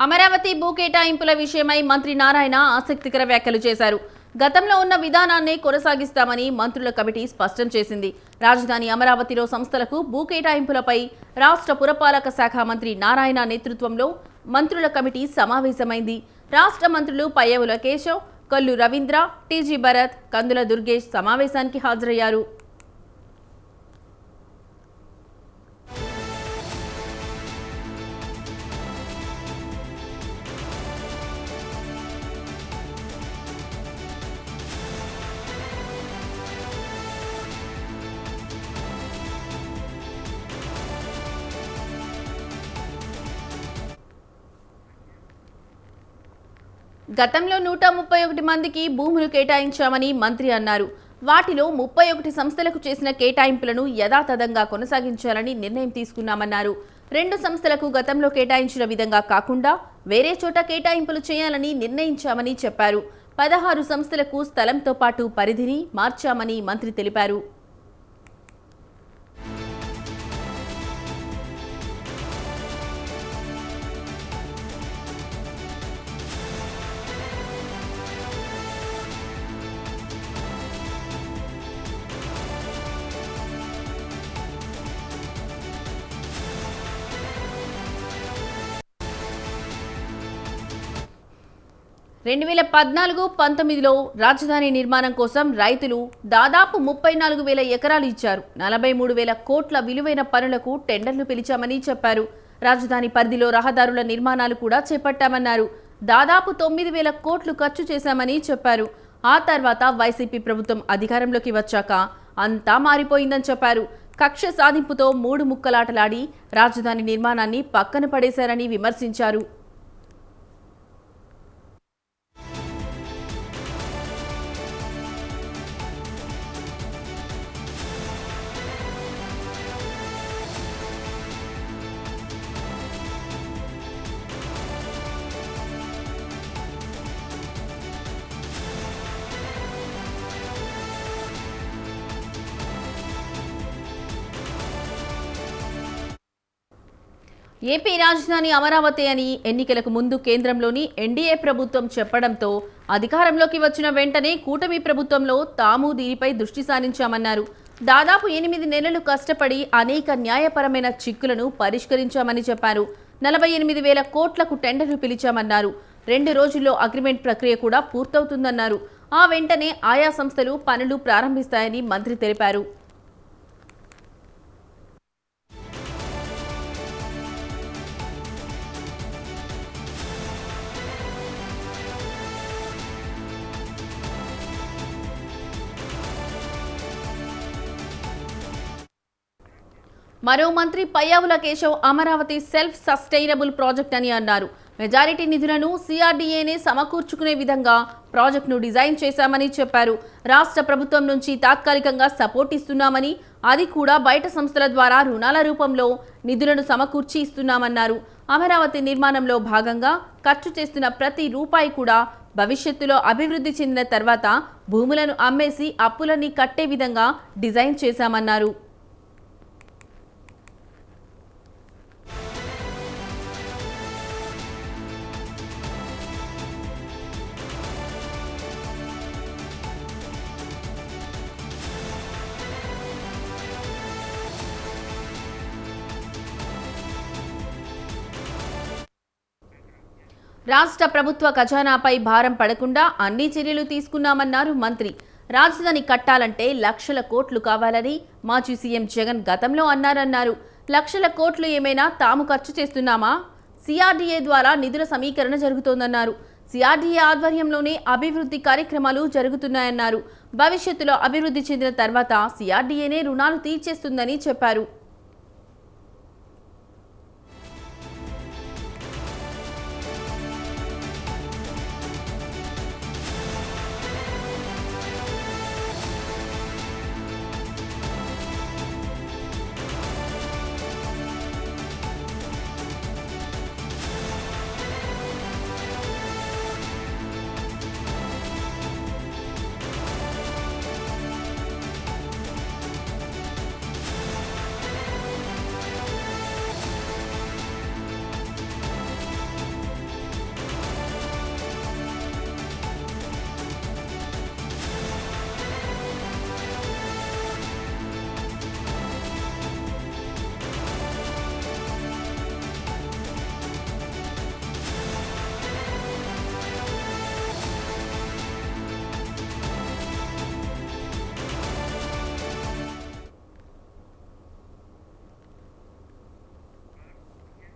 అమరావతి భూ కేటాయింపుల విషయమై మంత్రి నారాయణ ఆసక్తికర వ్యాఖ్యలు చేశారు. గతంలో ఉన్న విధానాన్నే కొనసాగిస్తామని మంత్రుల కమిటీ స్పష్టం చేసింది. రాజధాని అమరావతిలో సంస్థలకు భూ కేటాయింపులపై రాష్ట్ర పురపాలక శాఖ మంత్రి నారాయణ నేతృత్వంలో మంత్రుల కమిటీ సమావేశమైంది. రాష్ట్ర మంత్రులు పయ్యవుల కేశవ్, కొల్లు రవీంద్ర, టీజీ భరత్, కందుల దుర్గేష్ సమావేశానికి హాజరయ్యారు. గతంలో 131 మందికి భూములు కేటాయించామని మంత్రి అన్నారు. వాటిలో 31 సంస్థలకు చేసిన కేటాయింపులను యథాతథంగా కొనసాగించాలని నిర్ణయం తీసుకున్నామన్నారు. 2 సంస్థలకు గతంలో కేటాయించిన విధంగా కాకుండా వేరే చోట కేటాయింపులు చేయాలని నిర్ణయించామని చెప్పారు. 16 సంస్థలకు స్థలంతో పాటు పరిధిని మార్చామని మంత్రి తెలిపారు. రెండు 2014-19లో రాజధాని నిర్మాణం కోసం రైతులు దాదాపు 34,000 ఎకరాలు ఇచ్చారు. 43,000 కోట్ల విలువైన పనులకు టెండర్లు పిలిచామని చెప్పారు. రాజధాని పరిధిలో రహదారుల నిర్మాణాలు కూడా చేపట్టామన్నారు. దాదాపు 9,000 కోట్లు ఖర్చు చేశామని చెప్పారు. ఆ తర్వాత వైసీపీ ప్రభుత్వం అధికారంలోకి వచ్చాక అంతా మారిపోయిందని చెప్పారు. కక్ష సాధింపుతో 3 ముక్కలాటలాడి రాజధాని నిర్మాణాన్ని పక్కన పడేశారని విమర్శించారు. ఏపీ రాజధాని అమరావతి అని ఎన్నికలకు ముందు కేంద్రంలోని ఎన్డీఏ ప్రభుత్వం చెప్పడంతో అధికారంలోకి వచ్చిన వెంటనే కూటమి ప్రభుత్వంలో తాము దీనిపై దృష్టి సారించామన్నారు. దాదాపు 8 నెలలు కష్టపడి అనేక న్యాయపరమైన చిక్కులను పరిష్కరించామని చెప్పారు. 48,000 కోట్లకు టెండర్లు పిలిచామన్నారు. 2 రోజుల్లో అగ్రిమెంట్ ప్రక్రియ కూడా పూర్తవుతుందన్నారు. ఆ వెంటనే ఆయా సంస్థలు పనులు ప్రారంభిస్తాయని మంత్రి తెలిపారు. మరో మంత్రి Payyavula Keshav Amaravati self sustainable project అని అన్నారు. మెజారిటీ నిధులను సిఆర్డీఏనే సమకూర్చుకునే విధంగా ప్రాజెక్టును డిజైన్ చేశామని చెప్పారు. రాష్ట్ర ప్రభుత్వం నుంచి తాత్కాలికంగా సపోర్ట్ ఇస్తున్నామని, అది కూడా బయట సంస్థల ద్వారా రుణాల రూపంలో నిధులను సమకూర్చి ఇస్తున్నామన్నారు. అమరావతి నిర్మాణంలో భాగంగా ఖర్చు చేస్తున్న ప్రతి రూపాయి కూడా భవిష్యత్తులో అభివృద్ధి చెందిన తర్వాత భూములను అమ్మేసి అప్పులన్నీ కట్టే విధంగా డిజైన్ చేశామన్నారు. రాష్ట్ర ప్రభుత్వ ఖజానాపై భారం పడకుండా అన్ని చర్యలు తీసుకున్నామన్నారు మంత్రి. రాజధాని కట్టాలంటే లక్షల కోట్లు కావాలని మాజీ సీఎం జగన్ గతంలో అన్నారన్నారు. లక్షల కోట్లు ఏమైనా తాము ఖర్చు చేస్తున్నామా? సిఆర్డీఏ ద్వారా నిధుల సమీకరణ జరుగుతోందన్నారు. సిఆర్డీఏ ఆధ్వర్యంలోనే అభివృద్ధి కార్యక్రమాలు జరుగుతున్నాయన్నారు. భవిష్యత్తులో అభివృద్ధి చెందిన తర్వాత సిఆర్డీఏనే రుణాలు తీర్చేస్తుందని చెప్పారు.